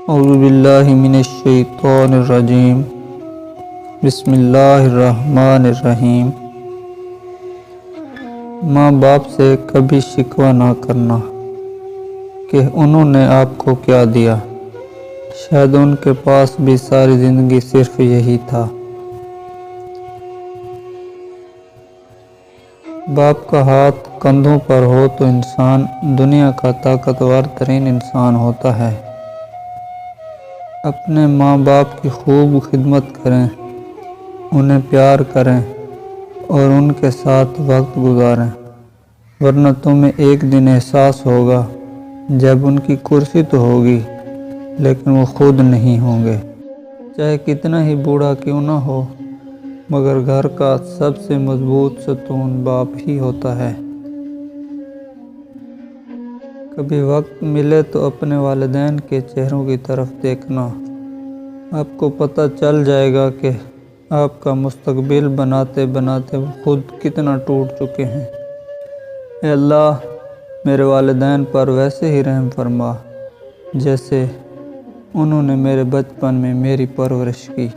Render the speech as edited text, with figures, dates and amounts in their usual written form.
اعوذ باللہ من الشیطان الرجیم بسم اللہ الرحمن الرحیم۔ ماں باپ سے کبھی شکوہ نہ کرنا کہ انہوں نے آپ کو کیا دیا، شاید ان کے پاس بھی ساری زندگی صرف یہی تھا۔ باپ کا ہاتھ کندھوں پر ہو تو انسان دنیا کا طاقتور ترین انسان ہوتا ہے۔ اپنے ماں باپ کی خوب خدمت کریں، انہیں پیار کریں اور ان کے ساتھ وقت گزاریں، ورنہ تمہیں ایک دن احساس ہوگا جب ان کی کرسی تو ہوگی لیکن وہ خود نہیں ہوں گے۔ چاہے کتنا ہی بوڑھا کیوں نہ ہو، مگر گھر کا سب سے مضبوط ستون باپ ہی ہوتا ہے۔ کبھی وقت ملے تو اپنے والدین کے چہروں کی طرف دیکھنا، آپ کو پتہ چل جائے گا کہ آپ کا مستقبل بناتے بناتے وہ خود کتنا ٹوٹ چکے ہیں۔ اے اللہ، میرے والدین پر ویسے ہی رحم فرما جیسے انہوں نے میرے بچپن میں میری پرورش کی۔